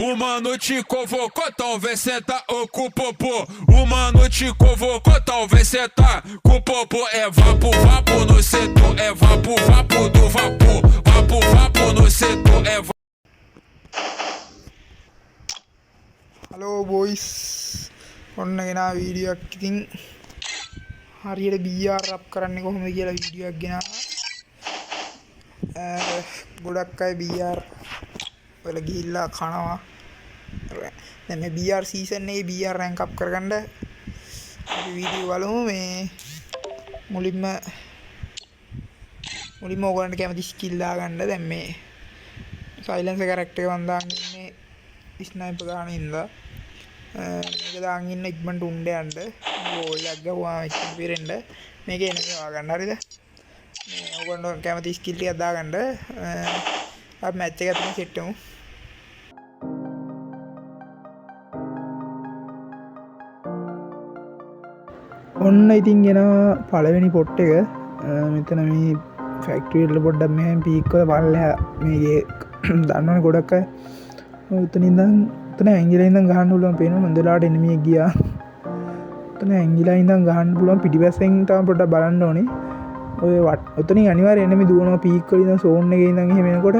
Uma noite convocou, talvez senta ou com o popô. Uma noite convocou, talvez senta com o popô. É vapo, vapo no setor, é vapo, vapo do vapor. Vapo, vapo no setor, é vapo. Hello boys ඔන්න ගෙනා video එකක් ඉතින් හරියට BR up කරන්නේ කොහොමද කියලා video එකක් ගෙනා ගොඩක් අය BR වල ගිහිල්ලා කනවා දැන් මේ BR සීසන් එකේ BR රැන්ක් අප් කරගන්න අපි වීඩියෝ බලමු මේ මුලින්ම ඔයගොල්ලන්ට කැමති ස්කිල් දාගන්න දැන් මේ සයිලන්සර් කැරක්ටර් එක මම දාන්න ඉන්නේ ස්නයිපර් ගන්න ඉඳලා මේක දාන් ඉන්න ඉක්මනට උණ්ඩ යන්න ගෝල් එකක් ගහුවාම ඉක්මනට පිරෙන්න මේක එනකේ වාගන්න හරිද මේ ඔයගොල්ලෝ කැමති ස්කිල් ටිකක් දාගන්න අපි මැච් එක අතරින් සෙට් වෙමු ඔන්න ඉතින් එන පළවෙනි පොට් එක මෙතන මේ ෆැක්ටරි වල පොඩ්ඩක් මෙහෙම පීක් වල පල්ලෙහා මේකේ දන්නවනේ ගොඩක් අය උතන ඉඳන් උතන ඇංගිලා ඉඳන් ගහන්න පුළුවන් පේනවා මන්දලාට එනිමියෙක් ගියා උතන ඇංගිලා ඉඳන් ගහන්න පුළුවන් පිටිපස්සෙන් තමයි පොඩ්ඩක් බලන්න ඕනේ ඔය උතනින් අනිවාර්යයෙන් එනිමි දුවනවා පීක් වල ඉඳන් සෝන් එකේ ඉඳන් එහෙම එනකොට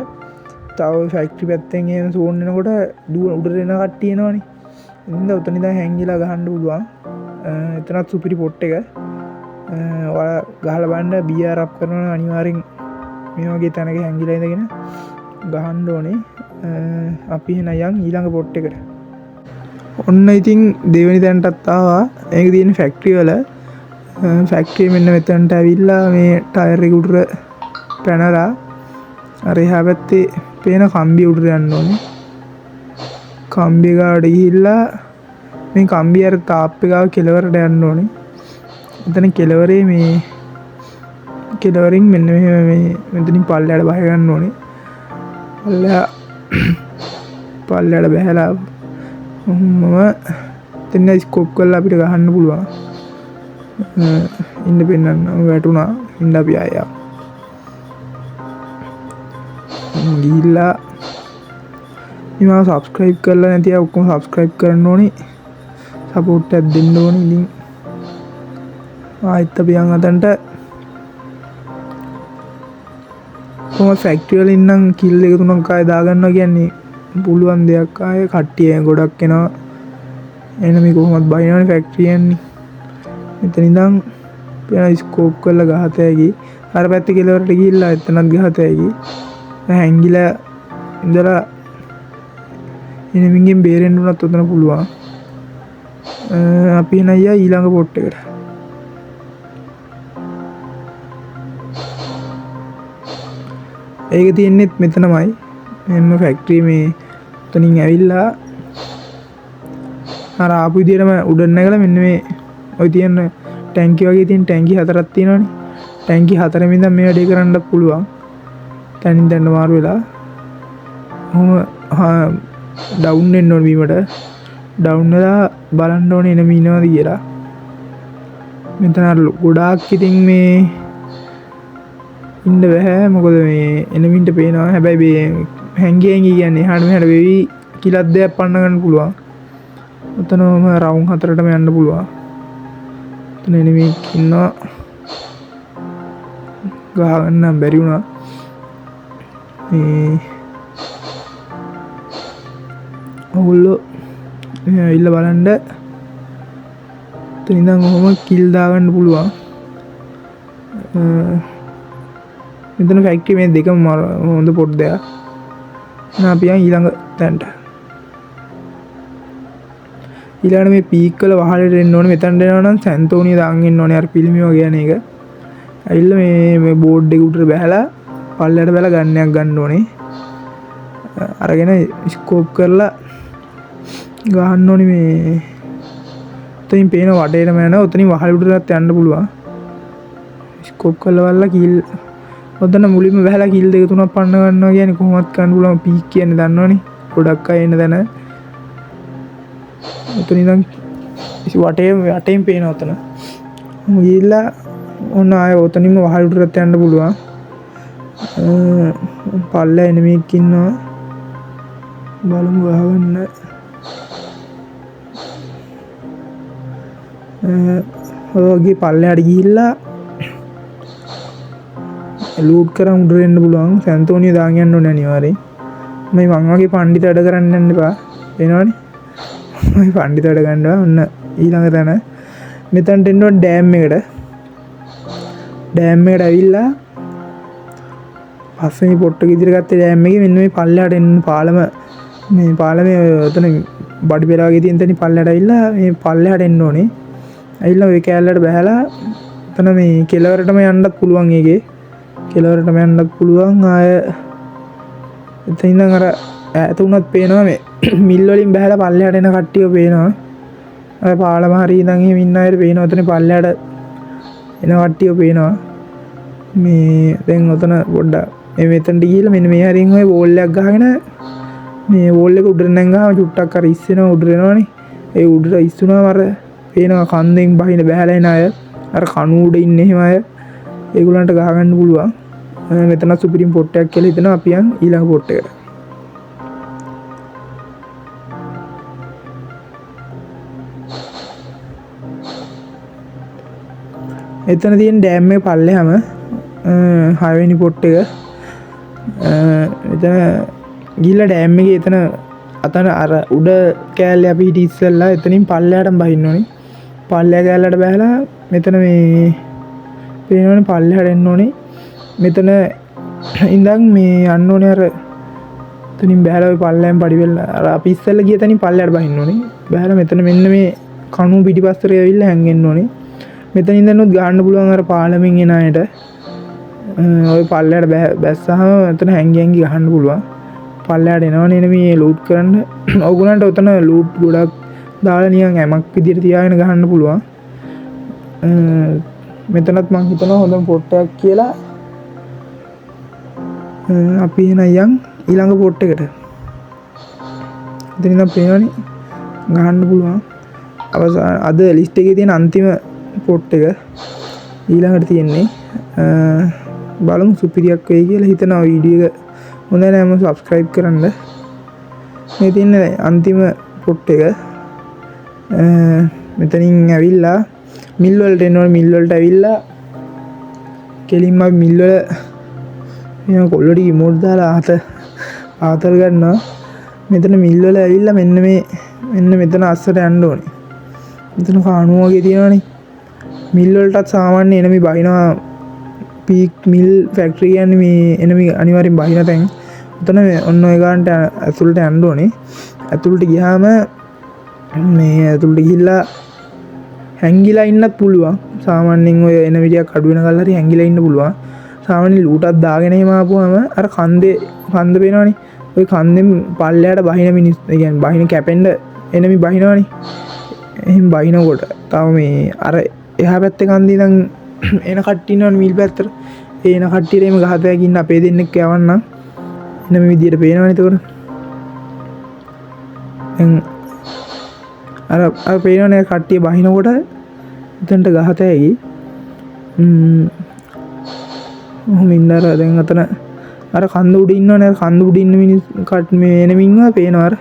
තව ෆැක්ටරි පැත්තෙන් එන සෝන් එනකොට දුව උඩට එන කට්ටිය එනවනේ ඉතින් උතන ඉඳන් හැංගිලා ගහන්න පුළුවන් එතනත් සුපිරි පොට් එක ඔයාලා ගහලා බලන්න BR අප් කරනවා අනිවාර්යෙන් මේ වගේ තැනක හැංගිලා ඉඳගෙන ගහන්න ඕනේ අපි එහෙනම් යන් ඊළඟ පොට් එකට ඔන්න ඉතින් දෙවෙනි තැනටත් ආවා ඒක තියෙන ෆැක්ටරි වල ෆැක්ටරි මෙන්න මෙතනට ඇවිල්ලා මේ ටයර් එක උඩට පැනලා අර එහා පැත්තේ පේන කම්බිය උඩට යන්න ඕනේ කම්බිය ගාවට ගිහිල්ලා මේ කම්බිය අර තාප් එක ගාව කෙලවරට යන්න ඕනේ එතන කෙලවරේ මේ කෙලවරින් මෙන්න මෙහෙම මේ මෙතනින් පල්ලයට බහ ගන්න ඕනේ පල්ලයට බහැලා මම එතන ස්කෝප් කරලා අපිට ගහන්න පුළුවන් ඉන්න පෙන්නන්න වැටුණා ඉන්න අපි ආයා ගිහිල්ලා ඉතින් සබ්ස්ක්‍රයිබ් කරලා නැති අය ඔක්කොම සබ්ස්ක්‍රයිබ් කරන්න ඕනේ සපෝට් එකක් දෙන්න ඕනේ ඉතින් ආයෙත් අපි යන් අතන්ට කොහොම ෆැක්ටරි වල ඉන්නම් කිල් එක තුනක් ආයෙ දාගන්නවා කියන්නේ පුළුවන් දෙයක් ආයෙ කට්ටිය ගොඩක් එනවා එන මේ කොහොමද බයිනවනේ ෆැක්ටරි යන්නේ මෙතන ඉඳන් වෙන ස්කෝප් කරලා ගහත හැකි අර පැත්තේ කෙලවරට ගිහිල්ලා එතනත් ගහත හැකි හැංගිලා ඉඳලා එනිමින්ගෙන් බේරෙන්න උනත් උතන පුළුවන් අපි එන අයියා ඊළඟ පොට් එකට ඒක තියෙන්නේත් මෙතනමයි මෙන්න ෆැක්ටරි මේ උතනින් ඇවිල්ලා අර ආපු විදියටම උඩට නැගලා මෙන්න මේ ඔය තියෙන ටැංකිය වගේ තියෙන ටැංකි හතරක් තියෙනවනේ ටැංකි හතරෙම ඉඳන් මේ වැඩේ කරන්නත් පුළුවන් තනින් දැන්න මාරු වෙලා කොහොම ඩවුන් වෙන්න ඕනේ බීමට ඩවුන් වෙලා බලන්න ඕනේ එනම ඉනවද කියලා මෙතන ගොඩාක් ඉතින් මේ ඉන්න බෑ මොකද මේ එනමින්ට පේනවා හැබැයි මේ හැංගියෙන් කියන්නේ එහාට මෙහාට වෙවි කිලක් දෙයක් පන්න ගන්න පුළුවන් උතනම රවුම් හතරටම යන්න පුළුවන් උතන එනිමෙක් ඉන්නවා ගහගන්න බැරි වුණා මේ ඔගොල්ලෝ ඉල්ල බලන්න එතන ඉඳන් ඔහොම කිල් දාගන්න පුළුවන් මෙතන ෆැක්ටරි මේ දෙකම හොඳ පොට් දෙයක් එහෙනම් අපි යන් ඊළඟ තැනට ඊළඟට මේ පීක් වල වහලට එන්න ඕනේ මෙතනට එනවා නම් සැන්තෝනිය දාන් එන්න ඕනේ අර පිළිමිව කියන එක ඇවිල්ලා මේ බෝඩ් එක උඩට බහැලා පල්ලයට බැලලා ගන්නයක් ගන්න ඕනේ අරගෙන ස්කෝප් කරලා ගහන්න ඕනේ මේ උතනින් පේන වටේටම යනවා උතනින් වහල උඩටත් යන්න පුළුවන් ස්කෝප් කරලා බලලා කිල් ඔතන මුලින්ම බහැලා කිල් දෙක තුනක් පන්න ගන්නවා කියන්නේ කොහොමත් ගන්න පුළුවන් පීක් කියන්නේ දන්නවනේ ගොඩක් අය එන දන උතන ඉඳන් වටේම පේනවා උතන ගිහිල්ලා ඔන්න ආයෙ උතනින්ම වහල උඩට යන්න පුළුවන් පල්ලෙ එනිමෙක් ඉන්නවා බලමු ගහගන්න ඔයගේ පල්ලෙහාට ගිහිල්ලා ලූට් කරන් උඩට එන්න පුළුවන් සැන්තෝනිය දාන් යන්න ඕනේ අනිවාර්යෙන් මේ මං වගේ පණ්ඩිත වැඩ කරන්න යන්න එපා එනවනේ මම පණ්ඩිත වැඩ ගන්නවා ඔන්න ඊළඟ තැන මෙතනට එන්න ඕනේ ඩෑම් එකට ඇවිල්ලා පස්සේ පොට්ටක ඉදිරිය ගත්තේ ඩෑම් එකේ මෙන්න මේ පල්ලෙහාට එන්න පාලමේ එතන බඩි පෙරාගේ තියෙන තැන පල්ලෙහාට ඇවිල්ලා මේ පල්ලෙහාට එන්න ඕනේ ඇවිල්ලා ওই කෑල්ලට බහැලා එතන මේ කෙළවරටම යන්නත් පුළුවන් ඒකේ කෙළවරටම යන්නත් පුළුවන් ආය එතන ඉඳන් අර ඈත උනත් පේනවා මේ මිල් වලින් බහැලා පල්ලෙහාට එන කට්ටිය පේනවා අර පාලම හරිය ඉඳන් එහෙම ඉන්න අයට පේනවා එතන පල්ලෙහාට එන කට්ටිය පේනවා මේ දැන් ඔතන පොඩ්ඩක් මේ මෙතනට ගිහිල්ලා මෙන්න මේ හරියෙන් ඔය වෝල් එකක් ගහගෙන මේ වෝල් එක උඩට නැංගාම චුට්ටක් අර ඉස්සෙනවා උඩට එනවනේ ඒ උඩට ඉස්සුනාම අර පේනවා කන්දෙන් බහින බහැලා එන අය අර කණු උඩ ඉන්නේ එහෙම අය ඒගොල්ලන්ට ගහ ගන්න පුළුවන් මෙතන සුපිරිම් පොට්ටයක් කියලා හිතනවා අපි යන් ඊළඟ පොට් එකට එතන තියෙන ඩෑම් එක පල්ලෙහාම 6 වෙනි පොට් එක එතන ගිහිල්ලා ඩෑම් එකේ එතන අතන අර උඩ කෑල්ලේ අපි හිටි ඉස්සෙල්ලා එතනින් පල්ලෙහාටම බහින්න ඕනේ පල්ලෙහා කෑල්ලට බහැලා මෙතන මේ පේනවනේ පල්ලෙහාට එන්න ඕනේ මෙතන ඉඳන් මේ යන්න ඕනේ අර එතනින් බහැලා ඔය පල්ලෙන් පඩිවෙල අර අපි ඉස්සෙල්ලා ගිය තැනින් පල්ලෙහාට බහින්න ඕනේ බහැලා මෙතන මෙන්න මේ කණු පිටිපස්සට ඇවිල්ලා හැංගෙන්න ඕනේ මෙතන ඉඳන්වත් ගහන්න පුළුවන් අර පාලමෙන් එන අයට ඔය පල්ලෙහාට බැස්සහම එතන හැංගි ගහන්න පුළුවන් පල්ලෙහාට එනවනේ එන මේ ලූට් කරන්න ඕගොල්ලන්ට උතන ලූට් ගොඩක් දාලා නිකන් ඇමක් විදියට තියාගෙන ගහන්න පුළුවන් මෙතනත් මං හිතනවා හොඳම පොට්ටයක් කියලා අපි එන යන් ඊළඟ පොට් එකට එතන ඉඳන් පේනවනේ ගහන්න පුළුවන් අවසාන අද ලිස්ට් එකේ තියෙන අන්තිම පොට් එක ඊළඟට තියෙන්නේ බලමු සුපිරියක් වෙයි කියලා හිතනවා වීඩියෝ එක හොඳ නෑම සබ්ස්ක්‍රයිබ් කරන්න මේ තියෙන අන්තිම පොට් එක මෙතනින් ඇවිල්ලා මිල් වලට එනවනේ මිල් වලට ඇවිල්ලා කෙලින්ම මිල් වල එන කොල්ලටි ඉමෝට් දාලා ආතල් ගන්නවා මෙතන මිල් වල ඇවිල්ලා මෙන්න මෙතන අස්සට යන්න ඕනේ මෙතන කාණුව වගේ තියෙනවනේ මිල් වලටත් සාමාන්‍ය එනමි බහිනවා පීක් මිල් ෆැක්ටරි කියන්නේ මේ එනමි අනිවාර්යෙන් බහින තැන් උතන ඔන්න ඔය ගානට ඇතුළට යන්න ඕනේ ඇතුළට ගියාම මේ ඇතුළට ගිහිල්ලා හැංගිලා ඉන්නත් පුළුවන් සාමාන්‍යයෙන් ඔය එන විදියක් අඩු වෙනකල් හරි හැංගිලා ඉන්න පුළුවන් සාමාන්‍යයෙන් ලූටක් දාගෙන එහෙම ආපුවම අර කන්ද පේනවනේ ඔය කන්දෙන් පල්ලෙහාට බහින මිනිස් ඒ කියන්නේ බහින කැපෙන්න එනමි බහිනවනේ එහෙම බහිනකොට තව මේ අර එහා පැත්තේ කන්දේ ඉඳන් එන කට්ටිය ඉන්නවනේ මිල් පැත්තට ඒ එන කට්ටියට එහෙම ගහතයක් ඉන්න අපේ දෙන්නෙක් යවන්නම් එන මේ විදියට පේනවනේ එතකොට දැන් අර පේනවනේ කට්ටිය බහිනකොට එතනට ගහතැයි මින්දර දැන් අතන අර කන්ද උඩ ඉන්නවනේ කන්ද උඩ ඉන්න මිනිස් කට් මේ එනමින්ව පේනවා අර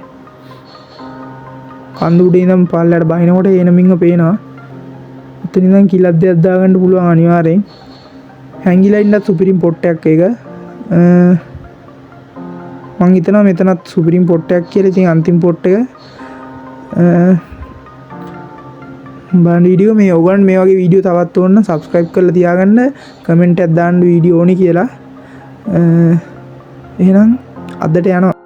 කන්ද උඩ ඉඳන් පල්ලයට බහිනකොට එනමින්ව පේනවා එතන ඉඳන් කිලක් දෙයක් දාගන්න පුළුවන් අනිවාර්යෙන් හැංගිලා ඉන්නත් සුපිරිම් පොට්ටයක් එක මං හිතනවා මෙතනත් සුපිරිම් පොට්ටයක් කියලා ඉතින් අන්තිම පොට් එක බලන්න වීඩියෝ මේ ඔයගොල්ලන් මේ වගේ වීඩියෝ තවත් ඕන නම් සබ්ස්ක්‍රයිබ් කරලා තියාගන්න කමෙන්ට් එකක් දාන්න වීඩියෝ ඕනි කියලා එහෙනම් අදට යනවා